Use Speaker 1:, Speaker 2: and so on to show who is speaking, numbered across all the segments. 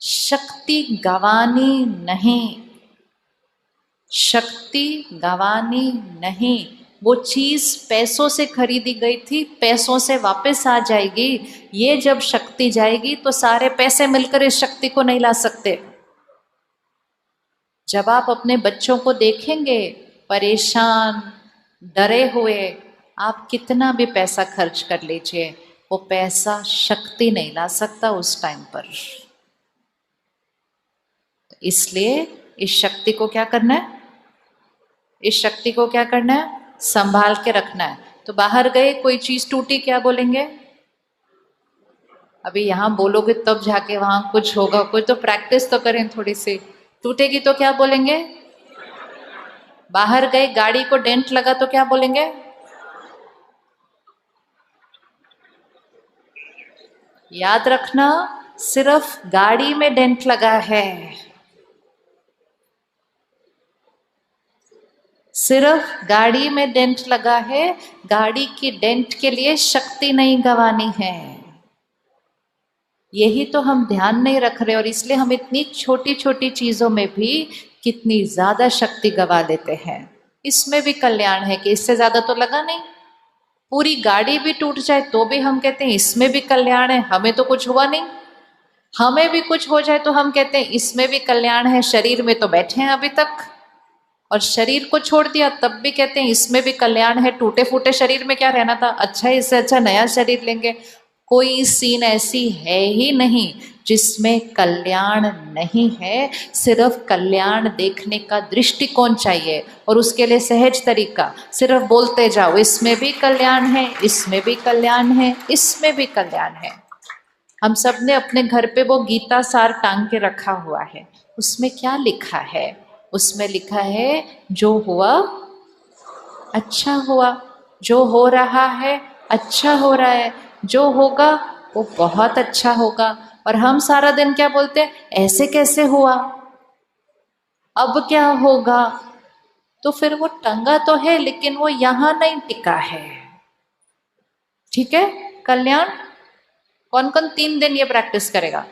Speaker 1: शक्ति गंवानी नहीं, शक्ति गंवानी नहीं। वो चीज पैसों से खरीदी गई थी, पैसों से वापस आ जाएगी। ये जब शक्ति जाएगी तो सारे पैसे मिलकर इस शक्ति को नहीं ला सकते। जब आप अपने बच्चों को देखेंगे परेशान, डरे हुए, आप कितना भी पैसा खर्च कर लीजिए, वो पैसा शक्ति नहीं ला सकता उस टाइम पर। इसलिए इस शक्ति को क्या करना है, इस शक्ति को क्या करना है, संभाल के रखना है। तो बाहर गए, कोई चीज टूटी, क्या बोलेंगे? अभी यहां बोलोगे तब जाके वहां कुछ होगा, कुछ तो प्रैक्टिस तो करें थोड़ी सी। टूटेगी तो क्या बोलेंगे? बाहर गए, गाड़ी को डेंट लगा तो क्या बोलेंगे? याद रखना, सिर्फ गाड़ी में डेंट लगा है, सिर्फ गाड़ी में डेंट लगा है। गाड़ी की डेंट के लिए शक्ति नहीं गंवानी है। यही तो हम ध्यान नहीं रख रहे, और इसलिए हम इतनी छोटी छोटी चीजों में भी कितनी ज्यादा शक्ति गंवा देते हैं। इसमें भी कल्याण है कि इससे ज्यादा तो लगा नहीं। पूरी गाड़ी भी टूट जाए तो भी हम कहते हैं इसमें भी कल्याण है, हमें तो कुछ हुआ नहीं। हमें भी कुछ हो जाए तो हम कहते हैं इसमें भी कल्याण है, शरीर में तो बैठे हैं अभी तक, और शरीर को छोड़ दिया तब भी कहते हैं इसमें भी कल्याण है। टूटे फूटे शरीर में क्या रहना था, अच्छा है, इससे अच्छा नया शरीर लेंगे। कोई सीन ऐसी है ही नहीं जिसमें कल्याण नहीं है। सिर्फ कल्याण देखने का दृष्टिकोण चाहिए, और उसके लिए सहज तरीका, सिर्फ बोलते जाओ इसमें भी कल्याण है, इसमें भी कल्याण है, इसमें भी कल्याण है। हम सब ने अपने घर पे वो गीता सार टांग के रखा हुआ है। उसमें क्या लिखा है? उसमें लिखा है जो हुआ अच्छा हुआ, जो हो रहा है अच्छा हो रहा है, जो होगा वो बहुत अच्छा होगा। और हम सारा दिन क्या बोलते हैं, ऐसे कैसे हुआ, अब क्या होगा। तो फिर वो टंगा तो है लेकिन वो यहां नहीं टिका है। ठीक है, कल्याण कौन कौन 3 दिन ये प्रैक्टिस करेगा?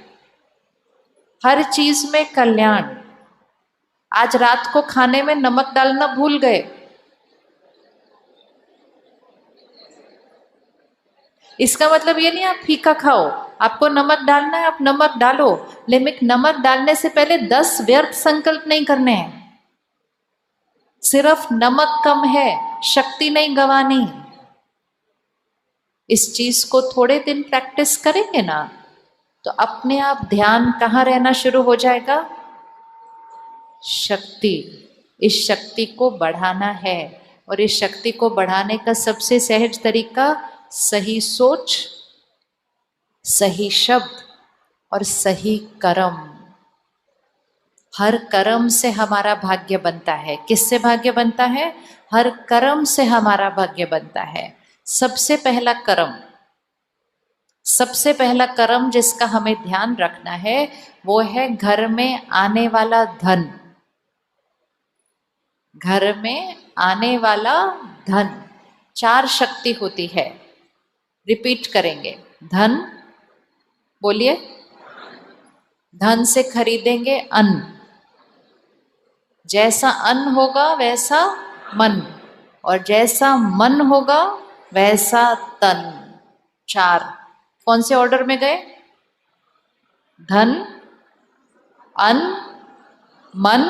Speaker 1: हर चीज में कल्याण। आज रात को खाने में नमक डालना भूल गए, इसका मतलब ये नहीं आप फीका खाओ। आपको नमक डालना है, आप नमक डालो, लेकिन नमक डालने से पहले 10 व्यर्थ संकल्प नहीं करने हैं। सिर्फ नमक कम है, शक्ति नहीं गंवानी। इस चीज को थोड़े दिन प्रैक्टिस करेंगे ना, तो अपने आप ध्यान कहाँ रहना शुरू हो जाएगा? शक्ति। इस शक्ति को बढ़ाना है, और इस शक्ति को बढ़ाने का सबसे सहज तरीका सही सोच, सही शब्द और सही कर्म। हर कर्म से हमारा भाग्य बनता है। किससे भाग्य बनता है? हर कर्म से हमारा भाग्य बनता है। सबसे पहला कर्म, सबसे पहला कर्म जिसका हमें ध्यान रखना है वो है घर में आने वाला धन। घर में आने वाला धन। 4 शक्ति होती है, रिपीट करेंगे। धन, बोलिए। धन से खरीदेंगे अन्न, जैसा अन्न होगा वैसा मन, और जैसा मन होगा वैसा तन। 4 कौन से ऑर्डर में गए? धन, अन्न, मन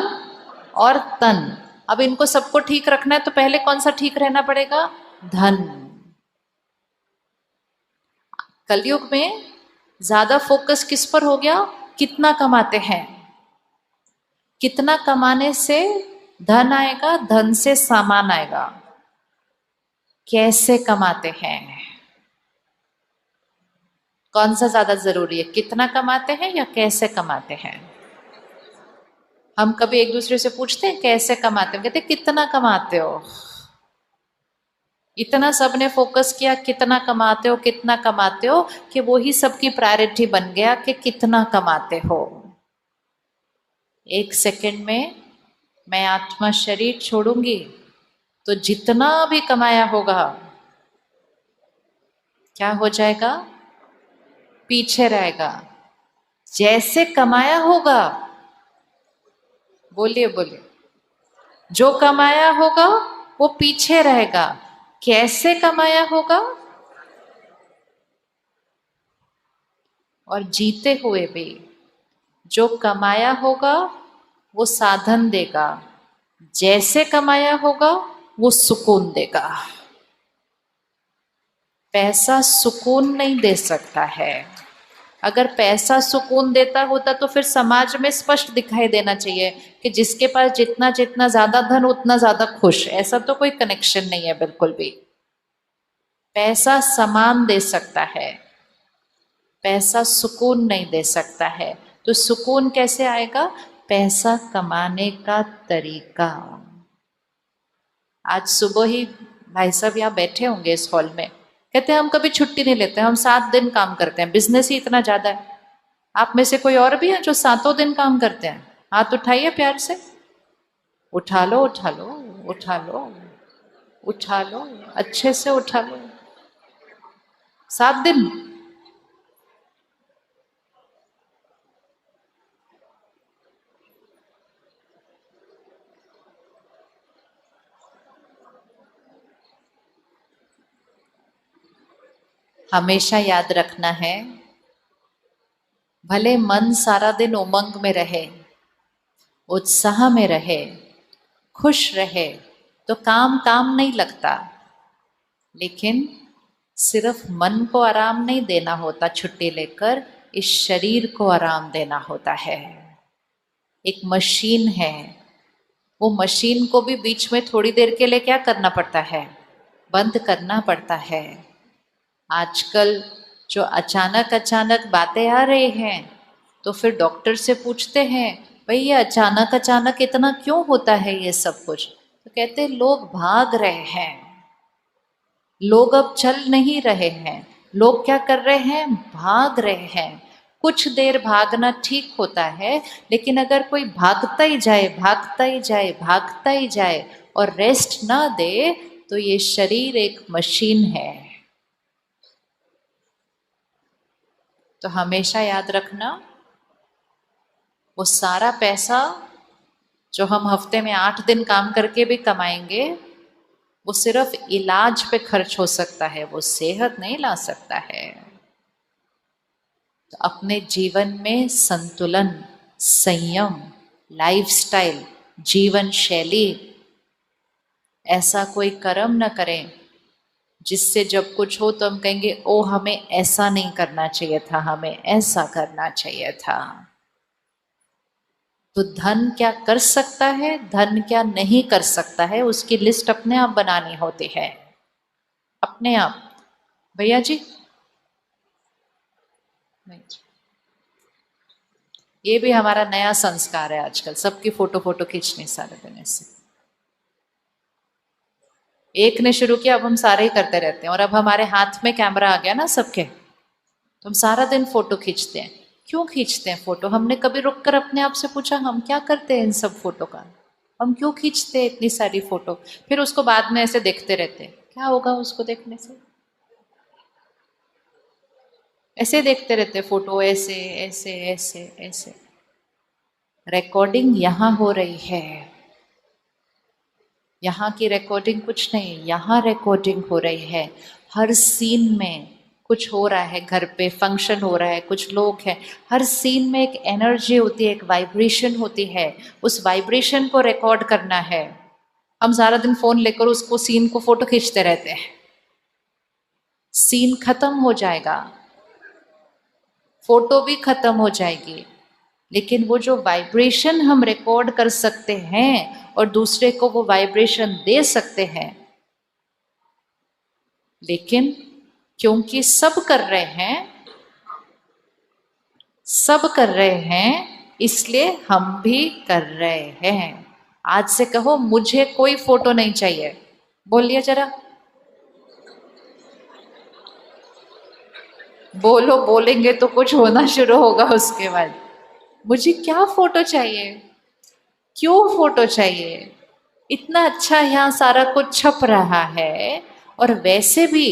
Speaker 1: और तन। अब इनको सबको ठीक रखना है तो पहले कौन सा ठीक रहना पड़ेगा? धन। कलयुग में ज्यादा फोकस किस पर हो गया? कितना कमाते हैं। कितना कमाने से धन आएगा, धन से सामान आएगा। कैसे कमाते हैं, कौन सा ज्यादा जरूरी है? कितना कमाते हैं या कैसे कमाते हैं? हम कभी एक दूसरे से पूछते हैं कैसे कमाते हो, कहते कितना कमाते हो। इतना सबने फोकस किया कितना कमाते हो, कितना कमाते हो, कि वो ही सबकी प्रायोरिटी बन गया कि कितना कमाते हो। 1 सेकंड में मैं आत्मा शरीर छोड़ूंगी तो जितना भी कमाया होगा क्या हो जाएगा? पीछे रहेगा। जैसे कमाया होगा, बोलिए बोलिए, जो कमाया होगा वो पीछे रहेगा। कैसे कमाया होगा, और जीते हुए भी जो कमाया होगा वो साधन देगा, जैसे कमाया होगा वो सुकून देगा। पैसा सुकून नहीं दे सकता है। अगर पैसा सुकून देता होता तो फिर समाज में स्पष्ट दिखाई देना चाहिए कि जिसके पास जितना जितना ज्यादा धन उतना ज्यादा खुश। ऐसा तो कोई कनेक्शन नहीं है बिल्कुल भी। पैसा सामान दे सकता है, पैसा सुकून नहीं दे सकता है। तो सुकून कैसे आएगा? पैसा कमाने का तरीका। आज सुबह ही भाई साहब यहाँ बैठे होंगे इस हॉल में, कहते हैं हम कभी छुट्टी नहीं लेते, हम 7 दिन काम करते हैं, बिजनेस ही इतना ज्यादा है। आप में से कोई और भी है जो 7 दिन काम करते हैं? हाथ उठाइए प्यार से। उठा लो उठा लो उठा लो उठा लो, अच्छे से उठा लो। 7 दिन। हमेशा याद रखना है, भले मन सारा दिन उमंग में रहे, उत्साह में रहे, खुश रहे, तो काम काम नहीं लगता। लेकिन सिर्फ मन को आराम नहीं देना होता छुट्टी लेकर, इस शरीर को आराम देना होता है। एक मशीन है, वो मशीन को भी बीच में थोड़ी देर के लिए क्या करना पड़ता है? बंद करना पड़ता है। आजकल जो अचानक अचानक बातें आ रही हैं, तो फिर डॉक्टर से पूछते हैं भाई ये अचानक अचानक इतना क्यों होता है ये सब कुछ? तो कहते हैं लोग भाग रहे हैं, लोग अब चल नहीं रहे हैं। लोग क्या कर रहे हैं? भाग रहे हैं। कुछ देर भागना ठीक होता है, लेकिन अगर कोई भागता ही जाए भागता ही जाए भागता ही जाए और रेस्ट ना दे, तो ये शरीर एक मशीन है। तो हमेशा याद रखना, वो सारा पैसा जो हम हफ्ते में 8 दिन काम करके भी कमाएंगे, वो सिर्फ इलाज पे खर्च हो सकता है, वो सेहत नहीं ला सकता है। तो अपने जीवन में संतुलन, संयम, लाइफस्टाइल, जीवन शैली, ऐसा कोई कर्म न करें जिससे जब कुछ हो तो हम कहेंगे ओ हमें ऐसा नहीं करना चाहिए था, हमें ऐसा करना चाहिए था। तो धन क्या कर सकता है, धन क्या नहीं कर सकता है, उसकी लिस्ट अपने आप बनानी होती है, अपने आप। भैया जी, नहीं, ये भी हमारा नया संस्कार है आजकल, सबकी फोटो फोटो खींचनी सारे दिन ऐसे। एक ने शुरू किया, अब हम सारे ही करते रहते हैं। और अब हमारे हाथ में कैमरा आ गया ना सबके, तो हम सारा दिन फोटो खींचते हैं। क्यों खींचते हैं फोटो? हमने कभी रुक कर अपने आप से पूछा हम क्या करते हैं इन सब फोटो का? हम क्यों खींचते हैं इतनी सारी फोटो? फिर उसको बाद में ऐसे देखते रहते हैं, क्या होगा उसको देखने से? ऐसे देखते रहते फोटो, ऐसे ऐसे ऐसे ऐसे। रिकॉर्डिंग यहाँ हो रही है, यहाँ की रिकॉर्डिंग कुछ नहीं, यहाँ रिकॉर्डिंग हो रही है। हर सीन में कुछ हो रहा है, घर पे फंक्शन हो रहा है, कुछ लोग हैं, हर सीन में एक एनर्जी होती है, एक वाइब्रेशन होती है। उस वाइब्रेशन को रिकॉर्ड करना है। हम सारा दिन फोन लेकर उसको सीन को फोटो खींचते रहते हैं, सीन खत्म हो जाएगा, फोटो भी खत्म हो जाएगी। लेकिन वो जो वाइब्रेशन हम रिकॉर्ड कर सकते हैं और दूसरे को वो वाइब्रेशन दे सकते हैं, लेकिन क्योंकि सब कर रहे हैं, सब कर रहे हैं, इसलिए हम भी कर रहे हैं। आज से कहो मुझे कोई फोटो नहीं चाहिए, बोलिए जरा, बोलो, बोलेंगे तो कुछ होना शुरू होगा उसके बाद। मुझे क्या फोटो चाहिए, क्यों फोटो चाहिए? इतना अच्छा यहाँ सारा कुछ छप रहा है, और वैसे भी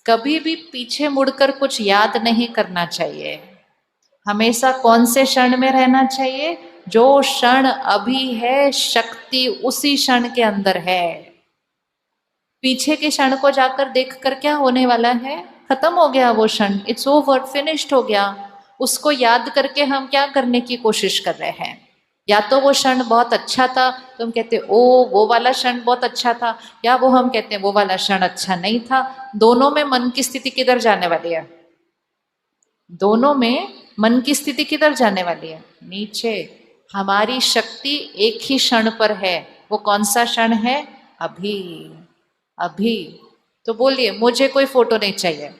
Speaker 1: कभी भी पीछे मुड़कर कुछ याद नहीं करना चाहिए। हमेशा कौन से क्षण में रहना चाहिए? जो क्षण अभी है, शक्ति उसी क्षण के अंदर है। पीछे के क्षण को जाकर देखकर क्या होने वाला है? खत्म हो गया वो क्षण, इट्स ओवर, फिनिश्ड हो गया। उसको याद करके हम क्या करने की कोशिश कर रहे हैं? या तो वो क्षण बहुत अच्छा था तो हम कहते ओ वो वाला क्षण बहुत अच्छा था, या वो हम कहते हैं वो वाला क्षण अच्छा नहीं था। दोनों में मन की स्थिति किधर जाने वाली है? दोनों में मन की स्थिति किधर जाने वाली है? नीचे। हमारी शक्ति एक ही क्षण पर है। वो कौन सा क्षण है? अभी। अभी। तो बोलिए, मुझे कोई फोटो नहीं चाहिए।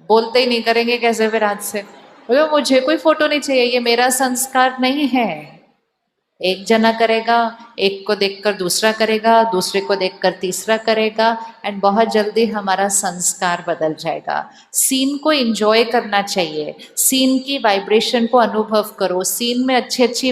Speaker 1: बोलते ही नहीं, करेंगे कैसे फिर आज से? बोलो मुझे कोई फोटो नहीं चाहिए, ये मेरा संस्कार नहीं है। एक जना करेगा, एक को देखकर दूसरा करेगा, दूसरे को देखकर तीसरा करेगा, एंड बहुत जल्दी हमारा संस्कार बदल जाएगा। सीन को एंजॉय करना चाहिए, सीन की वाइब्रेशन को अनुभव करो, सीन में अच्छी अच्छी